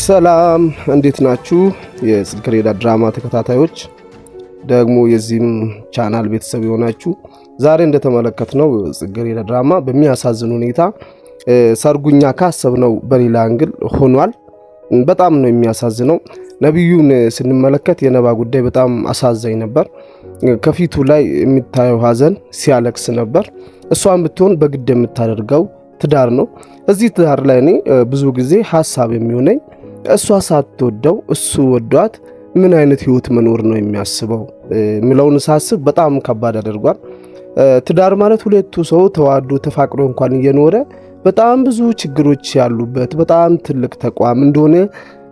ሰላም እንዴት ናችሁ? የጽጌረዳ ድራማ ተከታታዮች ደግሞ የዚህም ቻናል ቤተሰብ የሆናችሁ ዛሬ እንደተመለከትነው ጽጌረዳ ድራማ በሚያሳዝን ሁኔታ ሰርጉኛ ካሰብነው በሌላ አንግል ሆኗል። በጣም ነው የሚያሳዝነው። ነብዩን ስንመለከት የነባ ጉዳይ በጣም አሳዛኝ ነበር። ከፊቱ ላይ የሚታየው ሀዘን ሲያለቅስ ነበር። እሷን ብትሆን በግድ የምታደርገው ትዳር ነው። እዚህ ትዳር ላይ እኔ ብዙ ጊዜ ሐሳብ የሚሆነኝ እሷ ሳትወደው እሱ ወዷት ምን አይነት ህይወት መኖር ነው የሚያስበው የሚለውን ሳስብ በጣም ከባድ አድርጓል። ትዳር ማለት ሁለቱ ሰው ተዋዶ ተፋቅሮ እንኳን እየኖረ በጣም ብዙ ችግሮች ያሉበት በጣም ትልቅ ተቋም እንደሆነ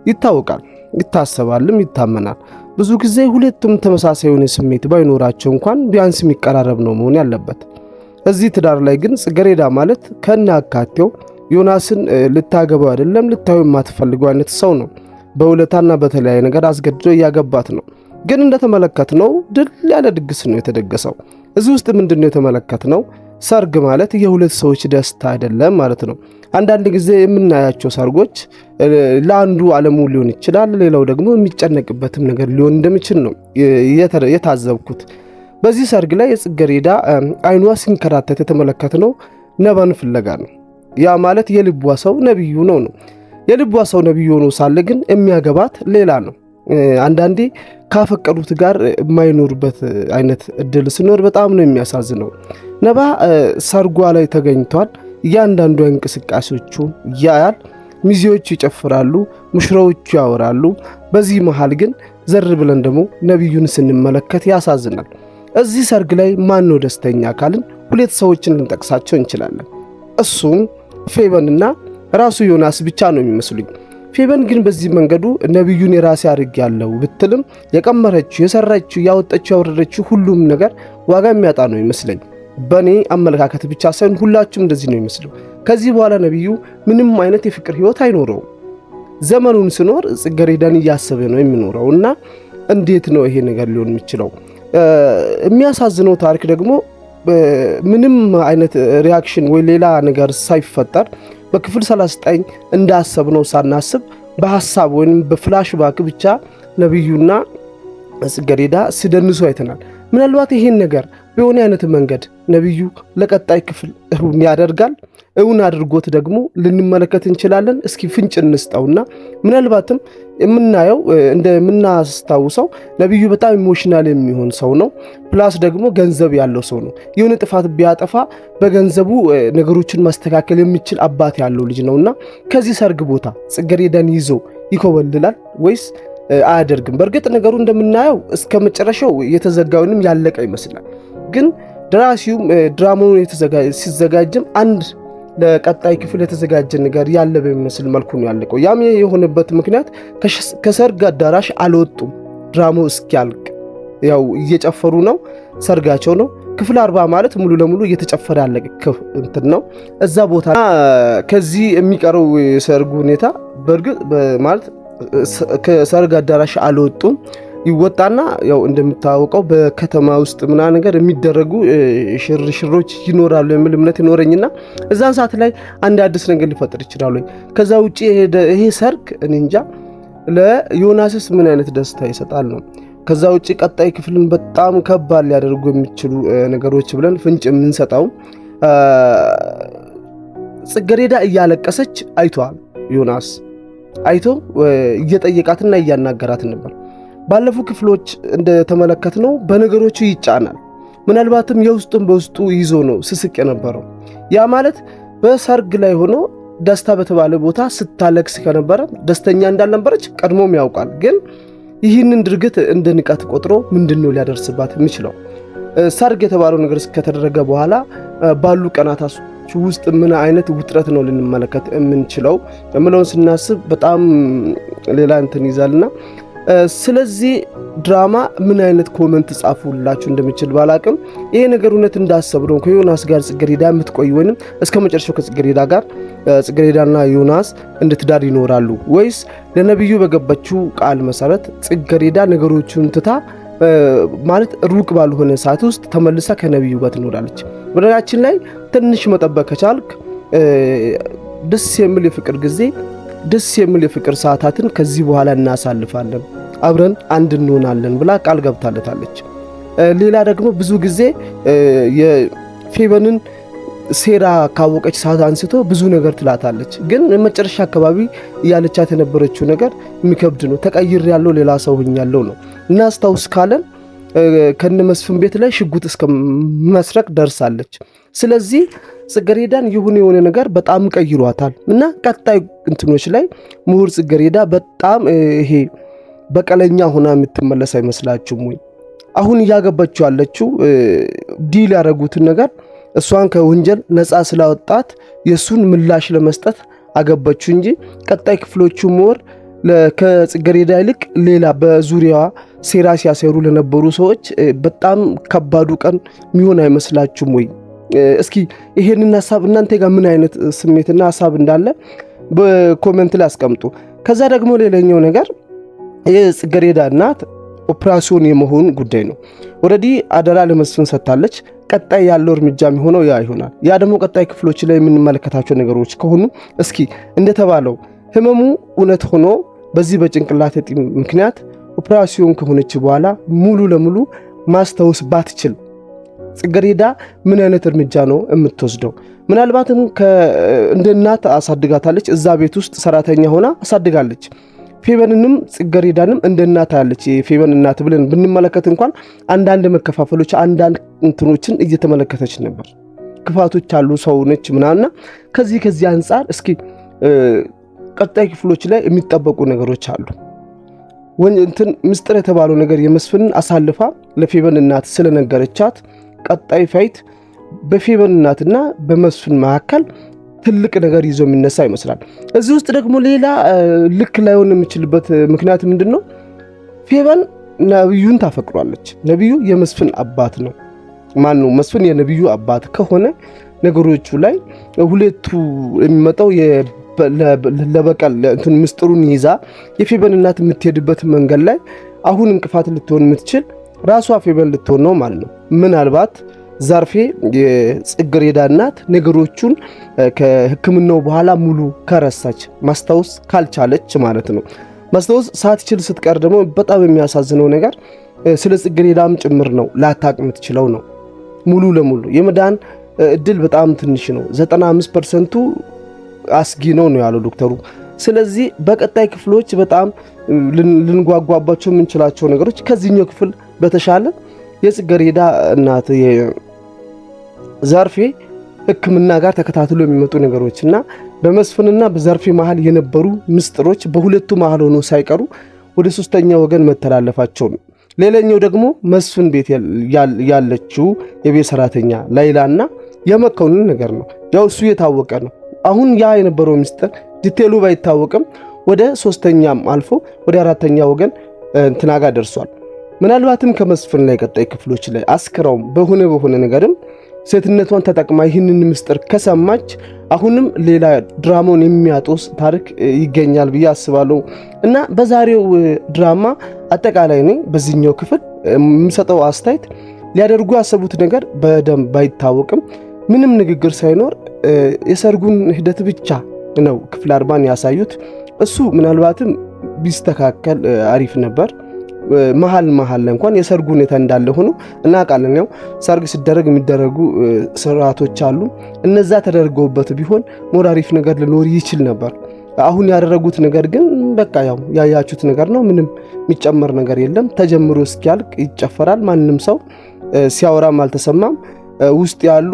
ይታወቃል፣ ይታሰባልም ይታመናል። ብዙ ጊዜ ሁለቱም ተመሳሳይ የሆነ ስሜት ባይኖራቸው እንኳን ቢያንስ የሚቀራረብ ነው መሆን ያለበት። እዚህ ትዳር ላይ ግን ጽጌረዳ ማለት ከናካቴው ዮናስን ልታገባው አይደለም ልታዩ የማትፈልገው አይነት ሰው ነው። በውለታና በተለያየ ነገር አስገድዶ ያገባት ነው። ግን እንደተመለከትነው ድል ያለ ድግስ ነው የተደገሰው። እዚህ ውስጥ ምንድነው የተመለከትነው? ሰርግ ማለት የሁለት ሰዎች ደስታ አይደለም ማለት ነው። አንዳንድ ጊዜ የምናያቸው ሰርጎች ለአንዱ ዓለሙ ሊሆን ይችላል፣ ሌላው ደግሞ የሚጨነቅበትም ነገር ሊሆን እንደሚችል ነው የታዘብኩት። በዚህ ሰርግ ላይ የጽጌረዳ አይኗ ሲንከራተት የተመለከትነው ነባን ፍለጋ ነው። ያ ማለት የልቧ ሰው ነብዩ ነው። የልቧ ሰው ነብዩ ሆኖ ሳለ ግን የሚያገባት ሌላ ነው። አንዳንዴ ካፈቀዱት ጋር የማይኖርበት አይነት እድል ሲኖር በጣም ነው የሚያሳዝነው። ነባ ሰርጓ ላይ ተገኝቷል። እያንዳንዱ እንቅስቃሴዎቹ ያያል። ሚዜዎቹ ይጨፍራሉ፣ ሙሽራዎቹ ያወራሉ። በዚህ መሃል ግን ዘር ብለን ደግሞ ነብዩን ስንመለከት ያሳዝናል። እዚህ ሰርግ ላይ ማን ነው ደስተኛ ካልን ሁለት ሰዎችን ልንጠቅሳቸው እንችላለን። እሱም ፌበንና ራሱ ዮናስ ብቻ ነው የሚመስሉኝ። ፌበን ግን በዚህ መንገዱ ነብዩን የራሴ አድርግ ያለው ብትልም የቀመረችው የሰራችው ያወጣችው ያወረደችው ሁሉም ነገር ዋጋ የሚያጣ ነው ይመስለኝ። በኔ አመለካከት ብቻ ሳይሆን ሁላችሁም እንደዚህ ነው የሚመስለው። ከዚህ በኋላ ነብዩ ምንም አይነት የፍቅር ህይወት አይኖረውም። ዘመኑን ሲኖር ጽጌረዳን እያሰበ ነው የሚኖረው እና እንዴት ነው ይሄ ነገር ሊሆን የሚችለው? የሚያሳዝነው ታሪክ ደግሞ ምንም አይነት ሪያክሽን ወይ ሌላ ነገር ሳይፈጠር በክፍል 39 እንዳሰብነው ሳናስብ በሐሳብ ወይም በፍላሽ ባክ ብቻ ነብዩና ጽጌረዳ ሲደንሱ አይተናል። ምናልባት ይሄን ነገር በሆነ አይነት መንገድ ነብዩ ለቀጣይ ክፍል እውን ያደርጋል። እውን አድርጎት ደግሞ ልንመለከት እንችላለን። እስኪ ፍንጭ እንስጠውና ምናልባትም የምናየው እንደምናስታውሰው ነብዩ በጣም ኢሞሽናል የሚሆን ሰው ነው። ፕላስ ደግሞ ገንዘብ ያለው ሰው ነው። የሆነ ጥፋት ቢያጠፋ በገንዘቡ ነገሮችን ማስተካከል የሚችል አባት ያለው ልጅ ነውና ከዚህ ሰርግ ቦታ ጽጌረዳን ይዞ ይኮበልላል ወይስ አያደርግም? በእርግጥ ነገሩ እንደምናየው እስከ መጨረሻው የተዘጋውንም ያለቀ ይመስላል። ግን ደራሲውም ድራማውን ሲዘጋጅም አንድ ለቀጣይ ክፍል የተዘጋጀ ነገር ያለ በሚመስል መልኩ ነው ያለቀው። ያም የሆነበት ምክንያት ከሰርግ አዳራሽ አልወጡም። ድራማው እስኪያልቅ ያው እየጨፈሩ ነው፣ ሰርጋቸው ነው። ክፍል 40 ማለት ሙሉ ለሙሉ እየተጨፈረ ያለቀ እንትን ነው እዛ ቦታ። ከዚህ የሚቀረው የሰርጉ ሁኔታ በእርግጥ ማለት ከሰርግ አዳራሽ አልወጡም። ይወጣና ያው እንደምታውቀው በከተማ ውስጥ ምና ነገር የሚደረጉ ሽርሽሮች ይኖራሉ የሚል እምነት ይኖረኝና እዛን ሰዓት ላይ አንድ አዲስ ነገር ሊፈጠር ይችላል። ከዛ ውጪ ይሄ ሰርግ እኔ እንጃ ለዮናስስ ምን አይነት ደስታ ይሰጣል ነው። ከዛ ውጪ ቀጣይ ክፍልን በጣም ከባድ ሊያደርጉ የሚችሉ ነገሮች ብለን ፍንጭ የምንሰጣው ጽጌረዳ እያለቀሰች አይቷል። ዮናስ አይቶ እየጠየቃትና እያናገራት ነበር። ባለፉ ክፍሎች እንደተመለከትነው በነገሮቹ ይጫናል። ምናልባትም የውስጡን በውስጡ ይዞ ነው ስስቅ የነበረው። ያ ማለት በሰርግ ላይ ሆኖ ደስታ በተባለ ቦታ ስታለቅስ ከነበረ ደስተኛ እንዳልነበረች ቀድሞም ያውቃል። ግን ይህንን ድርጊት እንደ ንቀት ቆጥሮ ምንድነው ሊያደርስባት የሚችለው? ሰርግ የተባለው ነገር ከተደረገ በኋላ ባሉ ቀናቶች ውስጥ ምን አይነት ውጥረት ነው ልንመለከት የምንችለው የምለውን ስናስብ በጣም ሌላ እንትን ይዛልና ስለዚህ ድራማ ምን አይነት ኮሜንት ጻፉላችሁ እንደምችል ባላቅም ይሄ ነገር እውነት እንዳሰብነው ከዮናስ ጋር ጽጌረዳ የምትቆይ ወይንም እስከ መጨረሻው ከጽጌረዳ ጋር ጽጌረዳና ዮናስ እንድትዳር ይኖራሉ ወይስ ለነብዩ በገባችው ቃል መሰረት ጽጌረዳ ነገሮቹን ትታ ማለት ሩቅ ባልሆነ ሰዓት ውስጥ ተመልሳ ከነብዩ ጋር ትኖራለች? በነገራችን ላይ ትንሽ መጠበቅ ከቻልክ ደስ የሚል የፍቅር ጊዜ ደስ የሚል የፍቅር ሰዓታትን ከዚህ በኋላ እናሳልፋለን፣ አብረን አንድ እንሆናለን ብላ ቃል ገብታለታለች። ሌላ ደግሞ ብዙ ጊዜ የፌቨንን ሴራ ካወቀች ሰዓት አንስቶ ብዙ ነገር ትላታለች። ግን መጨረሻ አካባቢ እያለቻት የነበረችው ነገር የሚከብድ ነው። ተቀይር ያለው ሌላ ሰው ሆኛለሁ ነው። እናስታውስ ካለን ከነ መስፍን ቤት ላይ ሽጉጥ እስከ መስረቅ ደርሳለች። ስለዚህ ጽጌረዳን የሆነ ነገር በጣም ቀይሯታል እና ቀጣይ እንትኖች ላይ ምሁር ጽጌረዳ በጣም ይሄ በቀለኛ ሆና የምትመለስ አይመስላችሁም ወይ? አሁን እያገባችው ያለችው ዲል ያደረጉትን ነገር እሷን ከወንጀል ነፃ ስላወጣት የሱን ምላሽ ለመስጠት አገባችው እንጂ ቀጣይ ክፍሎቹ ሞር ከጽጌረዳ ይልቅ ሌላ በዙሪያዋ ሴራ ሲያሰሩ ለነበሩ ሰዎች በጣም ከባዱ ቀን የሚሆን አይመስላችሁም ወይ? እስኪ ይሄንን ሐሳብ እናንተ ጋር ምን አይነት ስሜትና ሐሳብ እንዳለ በኮሜንት ላይ አስቀምጡ። ከዛ ደግሞ ሌላኛው ነገር የጽጌረዳ እናት ኦፕራሲዮን የመሆን ጉዳይ ነው። ኦሬዲ አደራ ለመስፍን ሰጥታለች። ቀጣይ ያለው እርምጃ የሚሆነው ያ ይሆናል። ያ ደግሞ ቀጣይ ክፍሎች ላይ የምንመለከታቸው ነገሮች ከሆኑ እስኪ እንደተባለው ህመሙ እውነት ሆኖ በዚህ በጭንቅላት እጢ ምክንያት ኦፕራሲዮን ከሆነች በኋላ ሙሉ ለሙሉ ማስታወስ ባትችል ጽጌረዳ ምን አይነት እርምጃ ነው የምትወስደው? ምናልባትም እንደ እናት አሳድጋታለች። እዛ ቤት ውስጥ ሰራተኛ ሆና አሳድጋለች። ፌቨንንም ጽጌረዳንም እንደ እናት ያለች የፌቨን እናት ብለን ብንመለከት እንኳን አንዳንድ መከፋፈሎች አንዳንድ እንትኖችን እየተመለከተች ነበር። ክፋቶች አሉ፣ ሰው ነች ምናምና ከዚህ አንጻር እስኪ ቀጣይ ክፍሎች ላይ የሚጠበቁ ነገሮች አሉ። እንትን ምስጢር የተባለው ነገር የመስፍንን አሳልፋ ለፌቨን እናት ስለነገረቻት ቀጣይ ፋይት በፌቨን እናትና በመስፍን መካከል ትልቅ ነገር ይዞ የሚነሳ ይመስላል። እዚህ ውስጥ ደግሞ ሌላ ልክ ላይሆን የሚችልበት ምክንያት ምንድነው? ፌቨን ነብዩን ታፈቅሯለች። ነብዩ የመስፍን አባት ነው። ማን ነው? መስፍን የነብዩ አባት ከሆነ ነገሮቹ ላይ ሁለቱ የሚመጣው ለበቀል እንትን ምስጢሩን ይዛ የፌቨን እናት የምትሄድበት መንገድ ላይ አሁን እንቅፋት ልትሆን የምትችል ራሷ ፌቨን ልትሆን ነው ማለት ነው። ምናልባት ዘርፌ የጽጌረዳ እናት ነገሮቹን ከሕክምናው በኋላ ሙሉ ከረሳች ማስታወስ ካልቻለች ማለት ነው። ማስታወስ ሳትችል ስትቀር ደግሞ በጣም የሚያሳዝነው ነገር ስለ ጽጌረዳም ጭምር ነው ላታቅ የምትችለው ነው። ሙሉ ለሙሉ የመዳን እድል በጣም ትንሽ ነው። 95% አስጊ ነው ያለው ዶክተሩ። ስለዚህ በቀጣይ ክፍሎች በጣም ልንጓጓባቸው የምንችላቸው ነገሮች ከዚህኛው ክፍል በተሻለ የጽጌረዳ እናት ዘርፌ ሕክምና ጋር ተከታትሎ የሚመጡ ነገሮችና በመስፍንና በዘርፌ መሃል የነበሩ ምስጢሮች በሁለቱ መሃል ሆኖ ሳይቀሩ ወደ ሶስተኛ ወገን መተላለፋቸው ነው። ሌላኛው ደግሞ መስፍን ቤት ያለችው የቤት ሰራተኛ ላይላና የመከውንን ነገር ነው። ያው እሱ የታወቀ ነው። አሁን ያ የነበረው ምስጢር ዲቴሉ ባይታወቅም ወደ ሶስተኛም አልፎ ወደ አራተኛ ወገን እንትና ጋር ደርሷል። ምናልባትም ከመስፍን ላይ ቀጣይ ክፍሎች ላይ አስክራውም በሆነ ነገርም ሴትነቷን ተጠቅማ ይህንን ምስጢር ከሰማች አሁንም ሌላ ድራማውን የሚያጦስ ታሪክ ይገኛል ብዬ አስባለሁ። እና በዛሬው ድራማ አጠቃላይ እኔ በዚህኛው ክፍል የምሰጠው አስተያየት ሊያደርጉ ያሰቡት ነገር በደንብ ባይታወቅም ምንም ንግግር ሳይኖር የሰርጉን ሂደት ብቻ ነው ክፍል 40 ያሳዩት። እሱ ምናልባትም ቢስተካከል አሪፍ ነበር። መሃል ላይ እንኳን የሰርጉ ሁኔታ እንዳለ ሆኖ እናውቃለን። ያው ሰርግ ሲደረግ የሚደረጉ ስርዓቶች አሉ። እነዛ ተደርገውበት ቢሆን ሞር አሪፍ ነገር ሊኖር ይችል ነበር። አሁን ያደረጉት ነገር ግን በቃ ያው ያያችሁት ነገር ነው። ምንም የሚጨመር ነገር የለም። ተጀምሮ እስኪያልቅ ይጨፈራል። ማንንም ሰው ሲያወራም አልተሰማም። ውስጥ ያሉ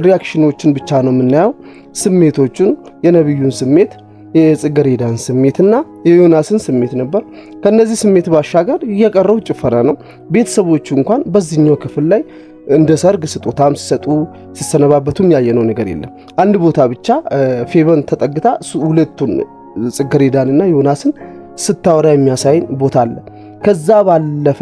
ሪአክሽኖችን ብቻ ነው የምናየው። ስሜቶቹን፣ የነብዩን ስሜት፣ የጽጌረዳን ስሜትና የዮናስን ስሜት ነበር። ከነዚህ ስሜት ባሻገር እየቀረው ጭፈራ ነው። ቤተሰቦቹ እንኳን በዚህኛው ክፍል ላይ እንደ ሰርግ ስጦታም ሲሰጡ ሲሰነባበቱም ያየነው ነገር የለም። አንድ ቦታ ብቻ ፌቨን ተጠግታ ሁለቱን ጽጌረዳንና ዮናስን ስታወራ የሚያሳይን ቦታ አለ። ከዛ ባለፈ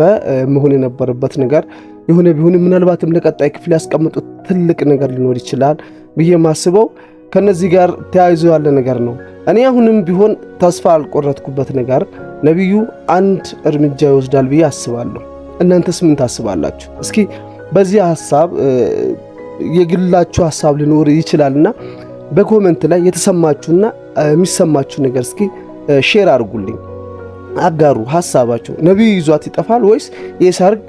መሆን የነበረበት ነገር የሆነ ቢሆን ምናልባትም ለቀጣይ ክፍል ያስቀምጡት ትልቅ ነገር ሊኖር ይችላል ብዬ ማስበው ከነዚህ ጋር ተያይዞ ያለ ነገር ነው። እኔ አሁንም ቢሆን ተስፋ አልቆረጥኩበት ነገር ነብዩ አንድ እርምጃ ይወስዳል ብዬ አስባለሁ። እናንተስ ምን ታስባላችሁ? እስኪ በዚህ ሐሳብ የግላችሁ ሐሳብ ሊኖር ይችላልና በኮሜንት ላይ የተሰማችሁና የሚሰማችሁ ነገር እስኪ ሼር አድርጉልኝ፣ አጋሩ ሐሳባችሁ። ነብዩ ይዟት ይጠፋል ወይስ የሰርግ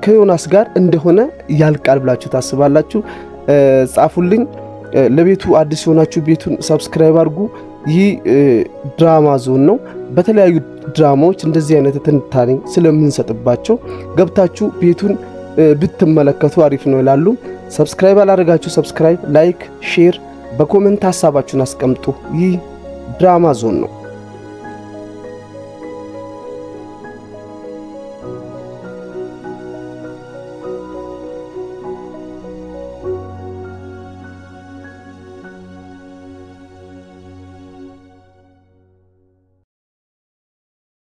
ከዮናስ ጋር እንደሆነ ያልቃል ብላችሁ ታስባላችሁ? ጻፉልኝ። ለቤቱ አዲስ የሆናችሁ ቤቱን ሰብስክራይብ አድርጉ። ይህ ድራማ ዞን ነው። በተለያዩ ድራማዎች እንደዚህ አይነት ትንታኔ ስለምንሰጥባቸው ገብታችሁ ቤቱን ብትመለከቱ አሪፍ ነው ይላሉ። ሰብስክራይብ አላደረጋችሁ ሰብስክራይብ፣ ላይክ፣ ሼር፣ በኮሜንት ሐሳባችሁን አስቀምጡ። ይህ ድራማ ዞን ነው።